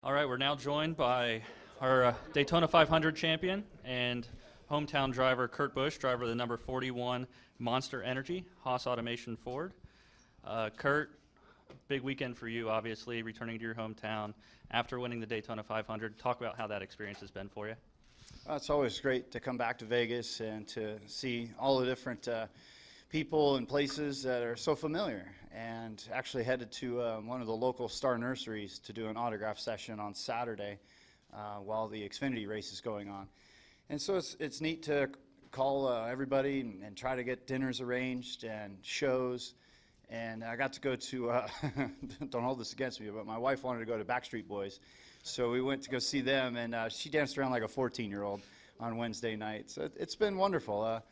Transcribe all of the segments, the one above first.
All right, we're now joined by our Daytona 500 champion and hometown driver Kurt Busch, driver of the number 41 Monster Energy, Haas Automation Ford. Kurt, big weekend for you, obviously, returning to your hometown after winning the Daytona 500. Talk about how that experience has been for you. It's always great to come back to Vegas and to see all the different people and places that are so familiar, and actually headed to one of the local star nurseries to do an autograph session on Saturday while the Xfinity race is going on. And so it's neat to call everybody and try to get dinners arranged and shows. And I got to go to, don't hold this against me, but my wife wanted to go to Backstreet Boys. So we went to go see them, and she danced around like a 14-year-old on Wednesday night. So it's been wonderful.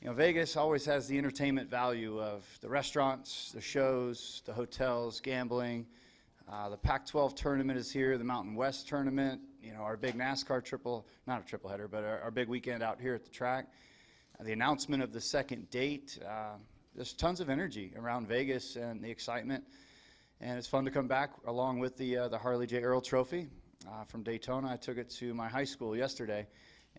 Vegas always has the entertainment value of the restaurants, the shows, the hotels, gambling. The Pac-12 tournament is here, the Mountain West tournament, our big NASCAR not a triple header, but our big weekend out here at the track. The announcement of the second date. There's tons of energy around Vegas and the excitement. And it's fun to come back along with the Harley J. Earl Trophy from Daytona. I took it to my high school yesterday,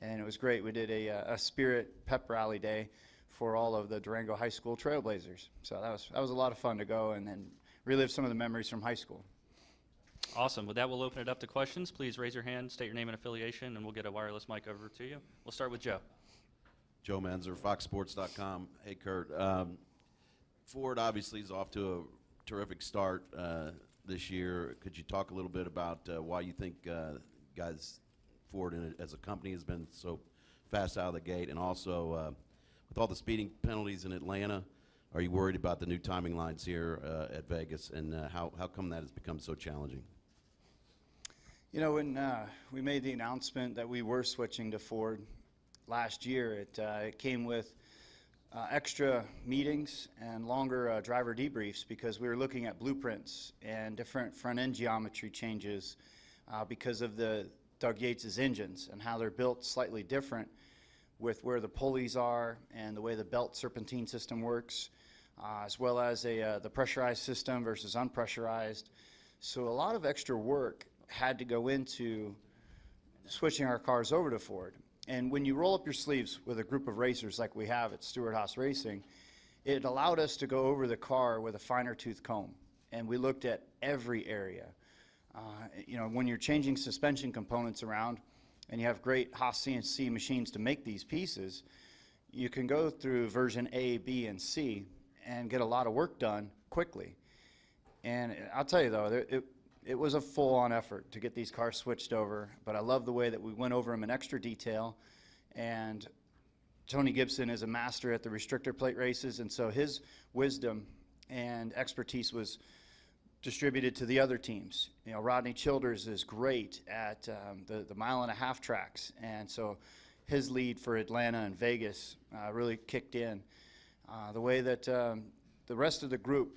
and it was great. We did a spirit pep rally day for all of the Durango High School Trailblazers. So that was a lot of fun to go and relive some of the memories from high school. Awesome. With that, we'll open it up to questions. Please raise your hand, state your name and affiliation, and we'll get a wireless mic over to you. We'll start with Joe. Joe Manzer, FoxSports.com. Hey, Kurt. Ford obviously is off to a terrific start this year. Could you talk a little bit about why you think Ford as a company has been so fast out of the gate, and also with all the speeding penalties in Atlanta, are you worried about the new timing lines here at Vegas, and how come that has become so challenging? When we made the announcement that we were switching to Ford last year, it came with extra meetings and longer driver debriefs, because we were looking at blueprints and different front-end geometry changes because of the Doug Yates' engines and how they're built slightly different with where the pulleys are and the way the belt serpentine system works, as well as the pressurized system versus unpressurized. So a lot of extra work had to go into switching our cars over to Ford. And when you roll up your sleeves with a group of racers like we have at Stewart-Haas Racing, it allowed us to go over the car with a finer tooth comb. And we looked at every area. When you're changing suspension components around and you have great Haas CNC machines to make these pieces, you can go through version A, B, and C and get a lot of work done quickly. And I'll tell you, though, it was a full-on effort to get these cars switched over, but I love the way that we went over them in extra detail. And Tony Gibson is a master at the restrictor plate races, and so his wisdom and expertise was distributed to the other teams. Rodney Childers is great at the mile-and-a-half tracks, and so his lead for Atlanta and Vegas really kicked in. The way that the rest of the group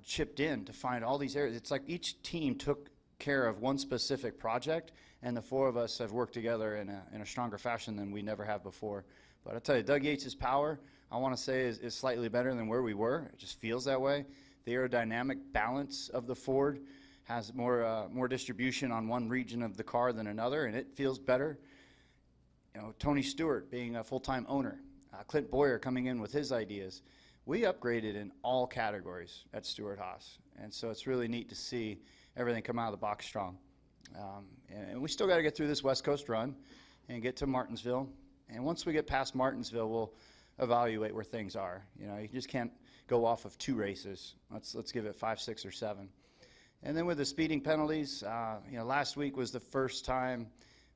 chipped in to find all these areas. It's like each team took care of one specific project, and the four of us have worked together in a stronger fashion than we never have before. But I tell you, Doug Yates' power, I want to say, is slightly better than where we were. It just feels that way. The aerodynamic balance of the Ford has more distribution on one region of the car than another, and it feels better. Tony Stewart being a full-time owner, Clint Boyer coming in with his ideas. We upgraded in all categories at Stewart-Haas, and so it's really neat to see everything come out of the box strong. And we still got to get through this West Coast run and get to Martinsville. And once we get past Martinsville, we'll evaluate where things are. You just can't go off of 2 races. Let's give it 5, 6, or 7. And then with the speeding penalties, last week was the first time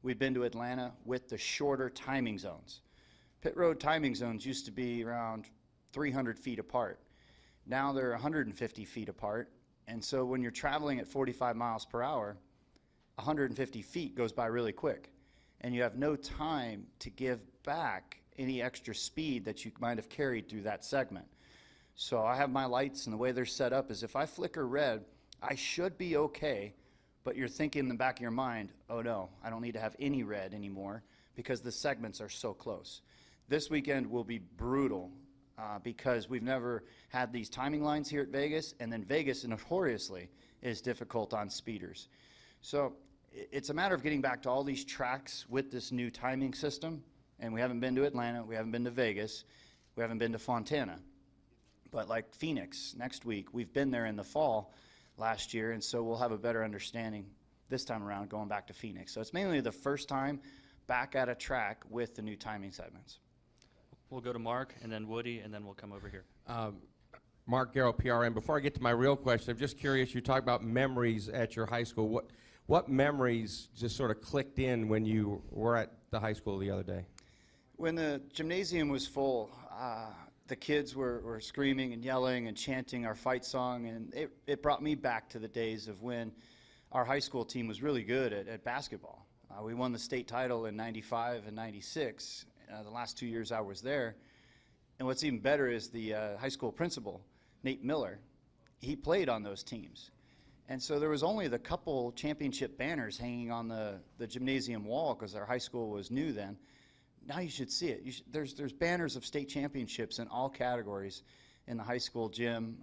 we'd been to Atlanta with the shorter timing zones. Pit road timing zones used to be around 300 feet apart. Now they're 150 feet apart. And so when you're traveling at 45 miles per hour, 150 feet goes by really quick. And you have no time to give back any extra speed that you might have carried through that segment. So I have my lights, and the way they're set up is if I flicker red, I should be okay, but you're thinking in the back of your mind, oh no, I don't need to have any red anymore because the segments are so close. This weekend will be brutal because we've never had these timing lines here at Vegas, and then Vegas notoriously is difficult on speeders. So it's a matter of getting back to all these tracks with this new timing system. And we haven't been to Atlanta, we haven't been to Vegas, we haven't been to Fontana. But like Phoenix next week, we've been there in the fall last year, and so we'll have a better understanding this time around going back to Phoenix. So it's mainly the first time back at a track with the new timing segments. We'll go to Mark, and then Woody, and then we'll come over here. Mark Garrow, PRN. Before I get to my real question, I'm just curious, you talk about memories at your high school. What memories just sort of clicked in when you were at the high school the other day? When the gymnasium was full, the kids were screaming and yelling and chanting our fight song, and it brought me back to the days of when our high school team was really good at basketball. We won the state title in '95 and '96, the last 2 years I was there. And what's even better is the high school principal, Nate Miller, he played on those teams. And so there was only the couple championship banners hanging on the gymnasium wall because our high school was new then. Now you should see it. There's banners of state championships in all categories in the high school gym.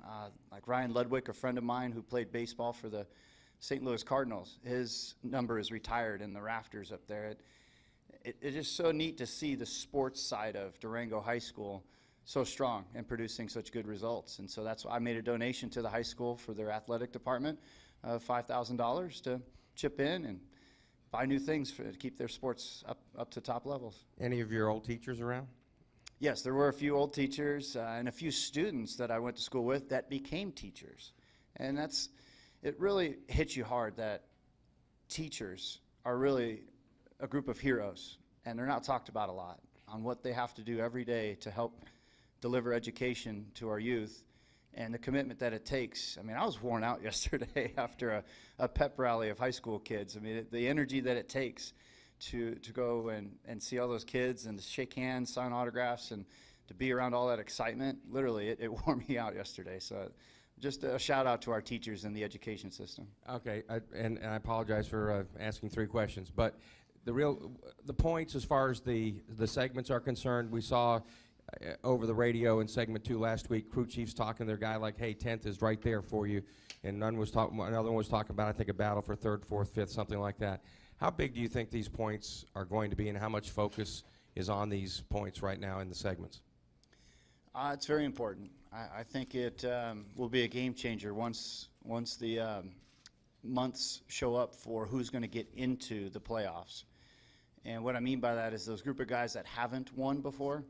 Like Ryan Ludwig, a friend of mine who played baseball for the St. Louis Cardinals, his number is retired in the rafters up there. It's just so neat to see the sports side of Durango High School so strong and producing such good results. And so that's why I made a donation to the high school for their athletic department of $5,000 to chip in and buy new things to keep their sports up to top levels. Any of your old teachers around? Yes, there were a few old teachers and a few students that I went to school with that became teachers. And it really hits you hard that teachers are really a group of heroes, and they're not talked about a lot on what they have to do every day to help deliver education to our youth and the commitment that it takes. I mean, I was worn out yesterday after a pep rally of high school kids. I mean, the energy that it takes to go and see all those kids and to shake hands, sign autographs, and to be around all that excitement, literally, it wore me out yesterday. So just a shout out to our teachers in the education system. Okay, and I apologize for asking 3 questions, but the points as far as the segments are concerned, we saw over the radio in segment 2 last week, crew chiefs talking to their guy like, hey, 10th is right there for you, and another one was talking about, I think, a battle for 3rd, 4th, 5th, something like that. How big do you think these points are going to be, and how much focus is on these points right now in the segments? It's very important. I think it will be a game changer once the months show up for who's going to get into the playoffs. And what I mean by that is those group of guys that haven't won before,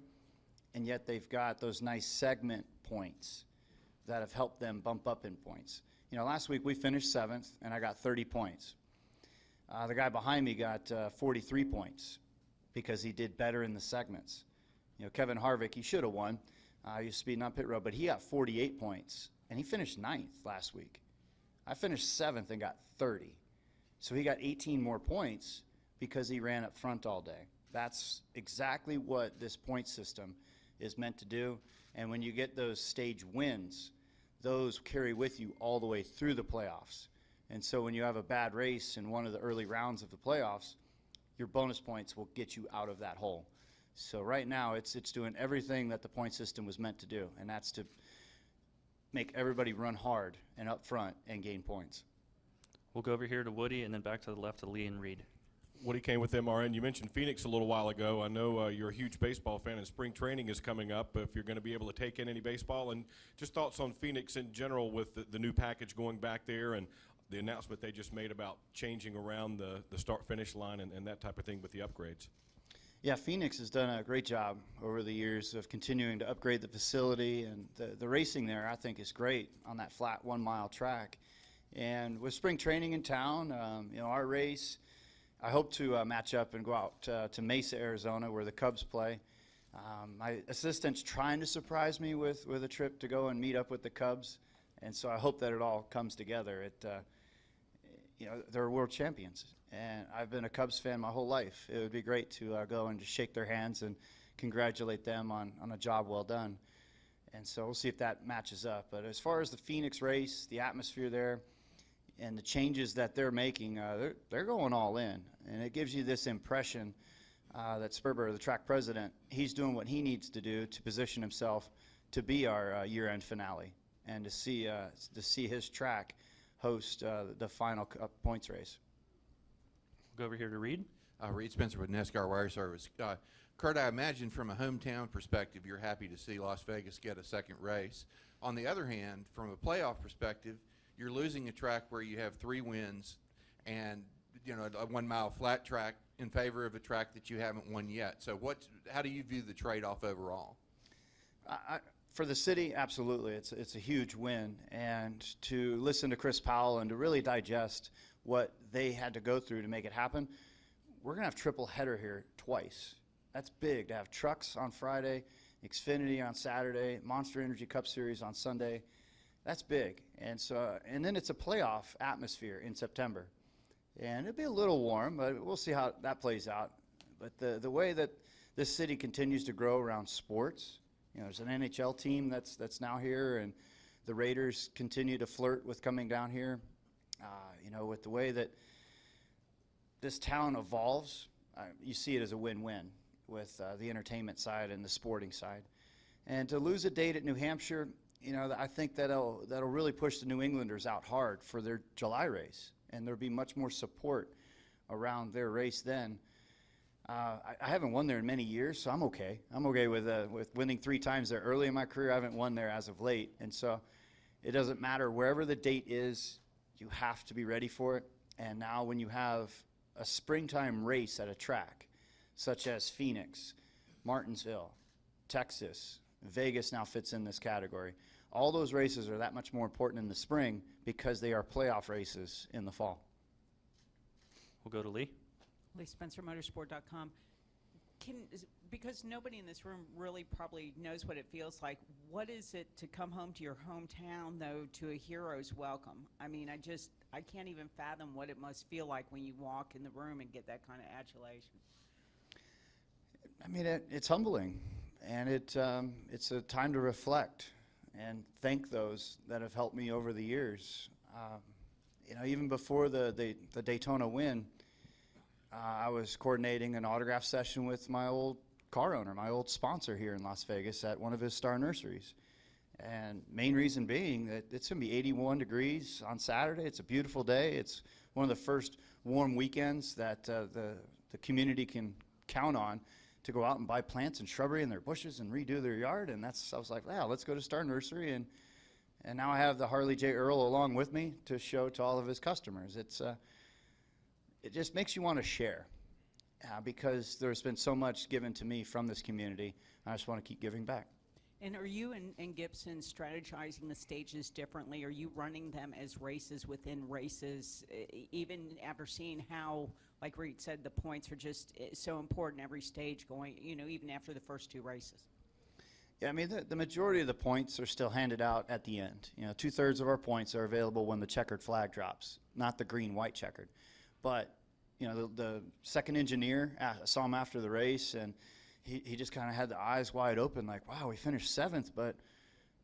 and yet they've got those nice segment points that have helped them bump up in points. You know, last week we finished 7th, and I got 30 points. The guy behind me got 43 points because he did better in the segments. You know, Kevin Harvick, he should have won. He was speeding on pit road, but he got 48 points, and he finished 9th last week. I finished 7th and got 30. So he got 18 more points because he ran up front all day. That's exactly what this point system is meant to do. And when you get those stage wins, those carry with you all the way through the playoffs. And so when you have a bad race in one of the early rounds of the playoffs, your bonus points will get you out of that hole. So right now it's doing everything that the point system was meant to do, and that's to make everybody run hard and up front and gain points. We'll go over here to Woody, and then back to the left to Lee and Reed. Woody Kane with MRN. You mentioned Phoenix a little while ago. I know you're a huge baseball fan, and spring training is coming up. If you're going to be able to take in any baseball, and just thoughts on Phoenix in general with the new package going back there and the announcement they just made about changing around the start-finish line and that type of thing with the upgrades. Yeah, Phoenix has done a great job over the years of continuing to upgrade the facility, and the racing there I think is great on that flat 1 mile track. And with spring training in town, you know, our race, I hope to match up and go out to Mesa, Arizona, where the Cubs play. My assistant's trying to surprise me with a trip to go and meet up with the Cubs, and so I hope that it all comes together. You know, they're world champions, and I've been a Cubs fan my whole life. It would be great to go and just shake their hands and congratulate them on a job well done. And so we'll see if that matches up. But as far as the Phoenix race, the atmosphere there, and the changes that they're making, they're going all in. And it gives you this impression that Sperber, the track president, he's doing what he needs to do to position himself to be our year-end finale and to see his track host the final points race. go over here to Reed. Reed Spencer with NASCAR Wire Service. Kurt, I imagine from a hometown perspective, you're happy to see Las Vegas get a second race. On the other hand, from a playoff perspective, you're losing a track where you have 3 wins and, you know, a 1 mile flat track in favor of a track that you haven't won yet. So how do you view the trade-off overall? For the city, absolutely. It's a huge win. And to listen to Chris Powell and to really digest what they had to go through to make it happen, we're going to have triple header here twice. That's big to have trucks on Friday, Xfinity on Saturday, Monster Energy Cup Series on Sunday. That's big. And then it's a playoff atmosphere in September. And it'll be a little warm, but we'll see how that plays out. But the way that this city continues to grow around sports, you know, there's an NHL team that's now here, and the Raiders continue to flirt with coming down here. You know, with the way that this town evolves, you see it as a win-win with the entertainment side and the sporting side. And to lose a date at New Hampshire, you know, I think that'll really push the New Englanders out hard for their July race, and there'll be much more support around their race then. I haven't won there in many years, so I'm okay. I'm okay with winning 3 times there early in my career. I haven't won there as of late, and so it doesn't matter wherever the date is. You have to be ready for it. And now when you have a springtime race at a track such as Phoenix, Martinsville, Texas, Vegas now fits in this category. All those races are that much more important in the spring because they are playoff races in the fall. We'll go to Lee. Lee Spencer, motorsport.com. Because nobody in this room really probably knows what it feels like, what is it to come home to your hometown, though, to a hero's welcome? I mean, I can't even fathom what it must feel like when you walk in the room and get that kind of adulation. I mean, it's humbling, and it's a time to reflect and thank those that have helped me over the years. You know, even before the Daytona win, I was coordinating an autograph session with my old car owner, my old sponsor here in Las Vegas at one of his star nurseries. And main reason being that it's going to be 81 degrees on Saturday. It's a beautiful day. It's one of the first warm weekends that the community can count on to go out and buy plants and shrubbery in their bushes and redo their yard. And I was like, wow, let's go to Star Nursery. And now I have the Harley J. Earl along with me to show to all of his customers. It just makes you want to share because there's been so much given to me from this community. I just want to keep giving back. And are you and Gibson strategizing the stages differently? Are you running them as races within races, even after seeing how, like Reed said, the points are just so important every stage going, you know, even after the first 2 races? Yeah, I mean, the majority of the points are still handed out at the end. You know, 2/3 of our points are available when the checkered flag drops, not the green-white checkered. But, you know, the second engineer, I saw him after the race, and he just kind of had the eyes wide open like, wow, we finished 7th, but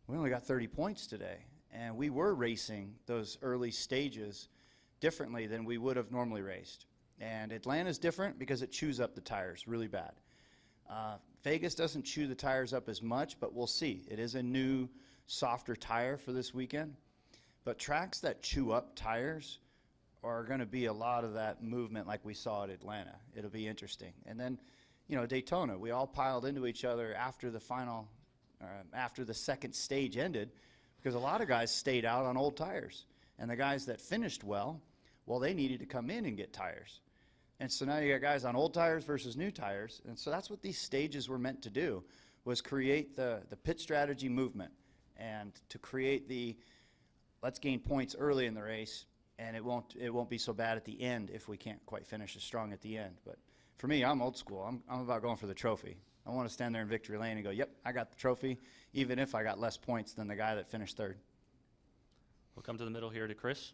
we only got 30 points today. And we were racing those early stages differently than we would have normally raced. And Atlanta's different because it chews up the tires really bad. Vegas doesn't chew the tires up as much, but we'll see. It is a new, softer tire for this weekend. But tracks that chew up tires are going to be a lot of that movement like we saw at Atlanta. It'll be interesting. And then, you know, Daytona, we all piled into each other after the after the second stage ended because a lot of guys stayed out on old tires. And the guys that finished well, they needed to come in and get tires. And so now you got guys on old tires versus new tires. And so that's what these stages were meant to do, was create the pit strategy movement and to create let's gain points early in the race, and it won't be so bad at the end if we can't quite finish as strong at the end. But for me, I'm old school. I'm about going for the trophy. I want to stand there in victory lane and go, yep, I got the trophy, even if I got less points than the guy that finished 3rd. We'll come to the middle here to Chris.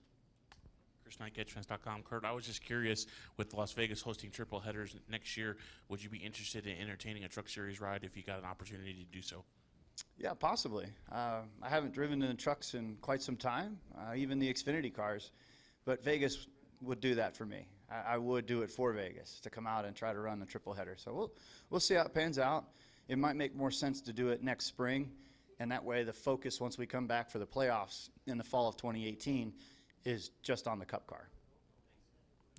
Chris Knight, GetFans.com. Kurt, I was just curious, with Las Vegas hosting triple headers next year, would you be interested in entertaining a Truck Series ride if you got an opportunity to do so? Yeah, possibly. I haven't driven in trucks in quite some time, even the Xfinity cars, but Vegas would do that for me. I would do it for Vegas to come out and try to run the triple header. So we'll see how it pans out. It might make more sense to do it next spring, and that way the focus once we come back for the playoffs in the fall of 2018 is just on the Cup car.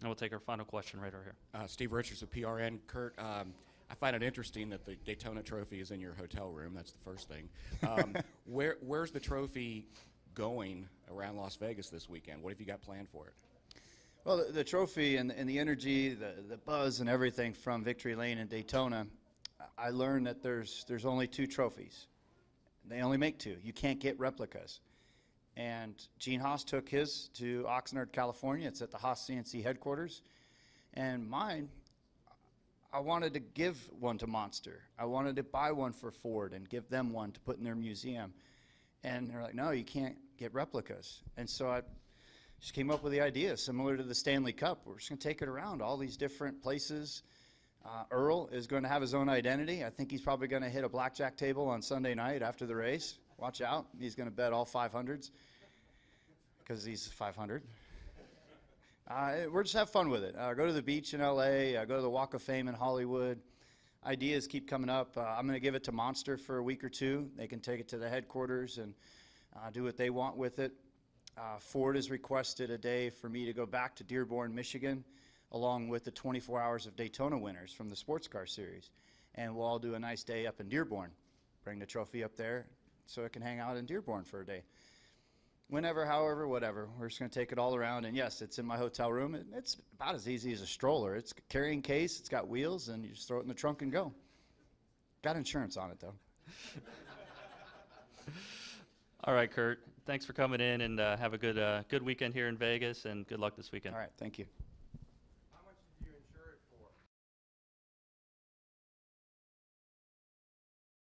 And we'll take our final question right over here. Steve Richards with PRN. Kurt, I find it interesting that the Daytona Trophy is in your hotel room. That's the first thing. Where's the trophy going around Las Vegas this weekend? What have you got planned for it? Well, the trophy and the energy, the buzz and everything from Victory Lane and Daytona, I learned that there's only 2 trophies. They only make 2. You can't get replicas. And Gene Haas took his to Oxnard, California. It's at the Haas CNC headquarters. And mine, I wanted to give one to Monster. I wanted to buy one for Ford and give them one to put in their museum. And they're like, no, you can't get replicas. And so I just came up with the idea, similar to the Stanley Cup. We're just going to take it around all these different places. Earl is going to have his own identity. I think he's probably going to hit a blackjack table on Sunday night after the race. Watch out. He's going to bet all 500s because he's 500. We're just have fun with it. Go to the beach in L.A., go to the Walk of Fame in Hollywood. Ideas keep coming up. I'm going to give it to Monster for a week or 2. They can take it to the headquarters and do what they want with it. Ford has requested a day for me to go back to Dearborn, Michigan, along with the 24 Hours of Daytona winners from the Sports Car Series. And we'll all do a nice day up in Dearborn. Bring the trophy up there so it can hang out in Dearborn for a day. Whenever, however, whatever. We're just going to take it all around. And, yes, it's in my hotel room. It's about as easy as a stroller. It's a carrying case. It's got wheels, and you just throw it in the trunk and go. Got insurance on it, though. All right, Kurt. Thanks for coming in, and have a good weekend here in Vegas, and good luck this weekend. All right. Thank you.